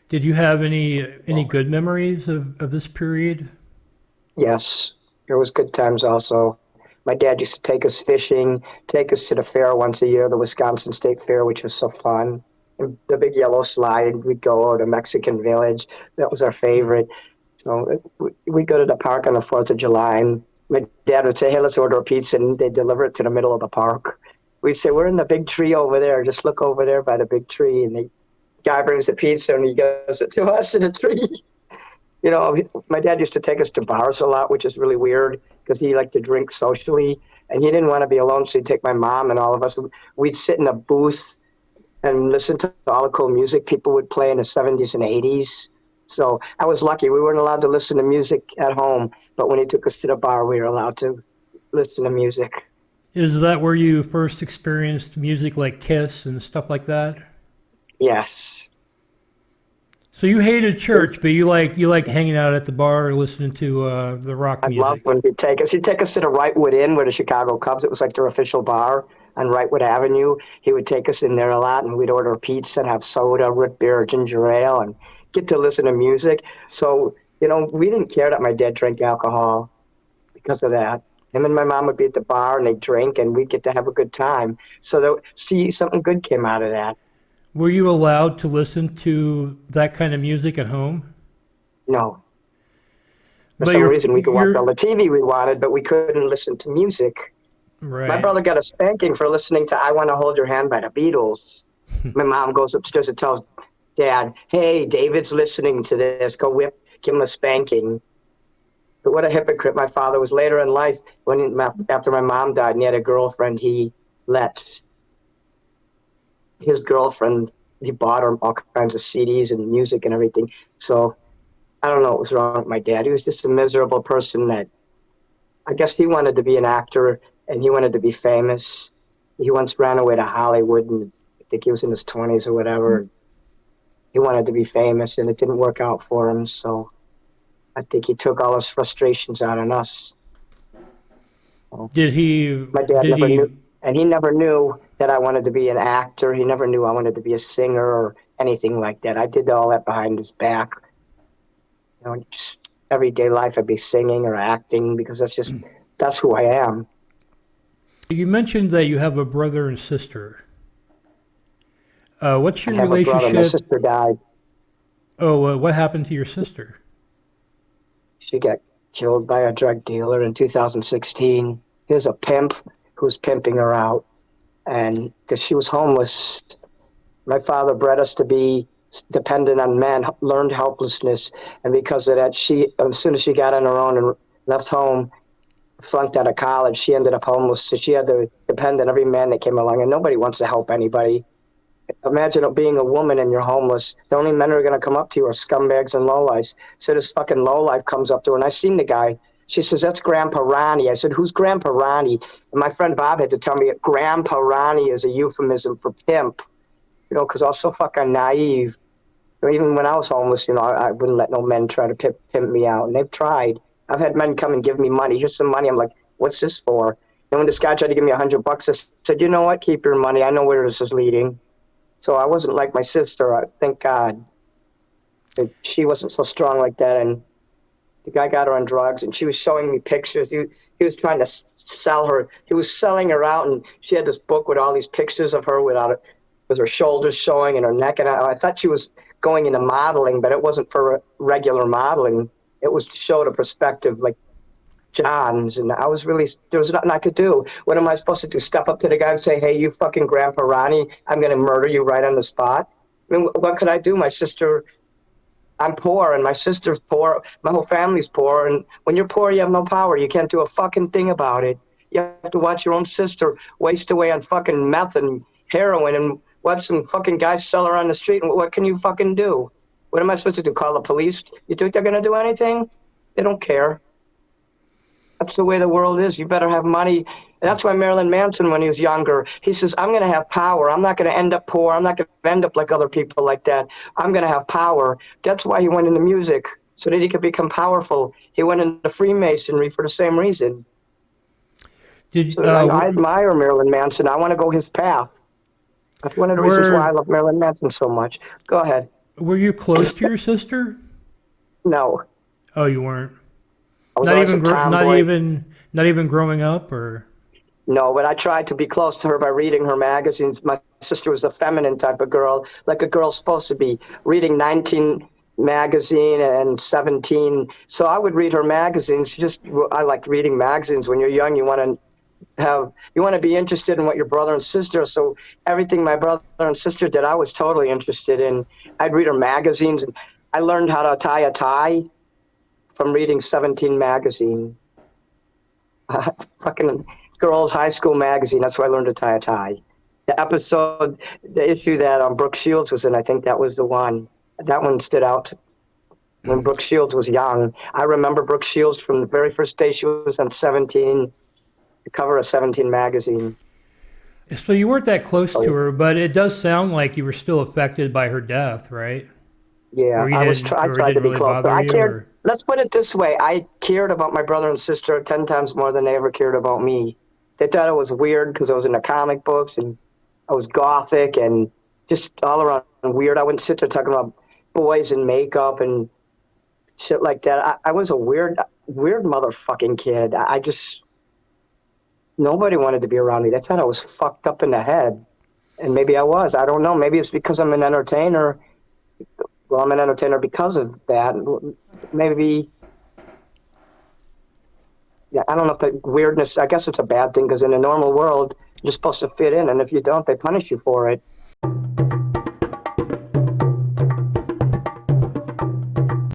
Did you have any good memories of this period? Yes, there was good times also. My dad used to take us fishing, take us to the fair once a year, the Wisconsin State Fair, which was so fun. And the big yellow slide, we'd go over to Mexican Village. That was our favorite. So we'd go to the park on the 4th of July, and my dad would say, hey, let's order a pizza, and they'd deliver it to the middle of the park. We'd say, we're in the big tree over there. Just look over there by the big tree. And the guy brings the pizza, and he gives it to us in the tree. You know, my dad used to take us to bars a lot, which is really weird because he liked to drink socially and he didn't want to be alone. So he'd take my mom and all of us. We'd sit in a booth and listen to all the cool music people would play in the 70s and 80s. So I was lucky. We weren't allowed to listen to music at home, but when he took us to the bar, we were allowed to listen to music. Is that where you first experienced music like Kiss and stuff like that? Yes. So you hated church, but you liked hanging out at the bar listening to the rock I loved music. when he'd take us to the Wrightwood Inn where the Chicago Cubs, it was like their official bar on Wrightwood Avenue. He would take us in there a lot and we'd order pizza and have soda, root beer, ginger ale, and get to listen to music. So, you know, we didn't care that my dad drank alcohol because of that. Him and my mom would be at the bar and they'd drink and we'd get to have a good time. So, see, something good came out of that. Were you allowed to listen to that kind of music at home? No, for But some you're reason we could watch all you're the TV we wanted, but we couldn't listen to music. My right. brother got a spanking for listening to I Want to Hold Your Hand by the Beatles. My mom goes upstairs and tells dad, hey, David's listening to this. Give him a spanking. But what a hypocrite. My father was later in life, after my mom died and he had a girlfriend, he let his girlfriend, he bought her all kinds of CDs and music and everything. So I don't know what was wrong with my dad. He was just a miserable person that I guess he wanted to be an actor and he wanted to be famous. He once ran away to Hollywood and I think he was in his 20s or whatever. He wanted to be famous and it didn't work out for him. So I think he took all his frustrations out on us. So Did he my dad did never knew, he and he never knew that I wanted to be an actor. He never knew I wanted to be a singer or anything like that. I did all that behind his back. You know, just everyday life I'd be singing or acting because that's who I am. you mentioned that you have a brother and sister. What's I your have a brother. My relationship? sister died. Oh, what happened to your sister? She got killed by a drug dealer in 2016. He was a pimp who was pimping her out. And because she was homeless, my father bred us to be dependent on men, learned helplessness. And because of that, as soon as she got on her own and left home, flunked out of college, she ended up homeless. So she had to depend on every man that came along. And nobody wants to help anybody. Imagine being a woman and you're homeless. The only men who are going to come up to you are scumbags and lowlifes. So this fucking lowlife comes up to her, and I seen the guy. She says, that's Grandpa Ronnie. I said, who's Grandpa Ronnie? And my friend Bob had to tell me Grandpa Ronnie is a euphemism for pimp, you know, because I was so fucking naive. Even when I was homeless, you know, I wouldn't let no men try to pimp me out, and they've tried. I've had men come and give me money. Here's some money. I'm like, what's this for? And when this guy tried to give me $100, I said, you know what? Keep your money. I know where this is leading. So I wasn't like my sister. Thank God that she wasn't so strong like that. And the guy got her on drugs, and she was showing me pictures. He was trying to sell her. He was selling her out, and she had this book with all these pictures of her with her shoulders showing and her neck. And I thought she was going into modeling, but it wasn't for regular modeling. It was to show the perspective, like John's, and there was nothing I could do. What am I supposed to do? Step up to the guy and say, hey, you fucking Grandpa Ronnie, I'm going to murder you right on the spot? I mean, what could I do? I'm poor and my sister's poor. My whole family's poor. And when you're poor, you have no power. You can't do a fucking thing about it. You have to watch your own sister waste away on fucking meth and heroin and watch some fucking guys sell her on the street. And what can you fucking do? What am I supposed to do? Call the police? You think they're going to do anything? They don't care. That's the way the world is. You better have money. And that's why Marilyn Manson, when he was younger, he says, I'm going to have power. I'm not going to end up poor. I'm not going to end up like other people like that. I'm going to have power. That's why he went into music, so that he could become powerful. He went into Freemasonry for the same reason. Did So I admire Marilyn Manson. I want to go his path. That's one of the reasons why I were love Marilyn Manson so much. Go ahead. Were you close to your sister? No, Oh, you weren't. I was Not always a even, tomboy. not even growing up, or. No, but I tried to be close to her by reading her magazines. My sister was a feminine type of girl, like a girl's supposed to be, reading 19 magazine and 17. So I would read her magazines. I liked reading magazines. When you're young, you want to be interested in what your brother and sister. So everything my brother and sister did, I was totally interested in. I'd read her magazines, and I learned how to tie a tie from reading 17 magazine. Fucking girls' high school magazine. That's where I learned to tie a tie. The issue that Brooke Shields was in, I think that was the one. That one stood out when Brooke Shields was young. I remember Brooke Shields from the very first day she was on 17, the cover of 17 magazine. So you weren't that close to So her, but it does sound like you were still affected by her death, right? yeah, I Or it tried to didn't be really close, but bother I you, cared. or. Let's put it this way: I cared about my brother and sister 10 times more than they ever cared about me. They thought it was weird because I was in the comic books and I was gothic and just all around weird. I wouldn't sit there talking about boys and makeup and shit like that. I was a weird motherfucking kid. I just nobody wanted to be around me. They thought I was fucked up in the head, and maybe I was. I don't know. Maybe it's because I'm an entertainer. Well, I'm an entertainer because of that. Maybe, yeah, I don't know if the weirdness, I guess it's a bad thing because in a normal world, you're supposed to fit in, and if you don't, they punish you for it.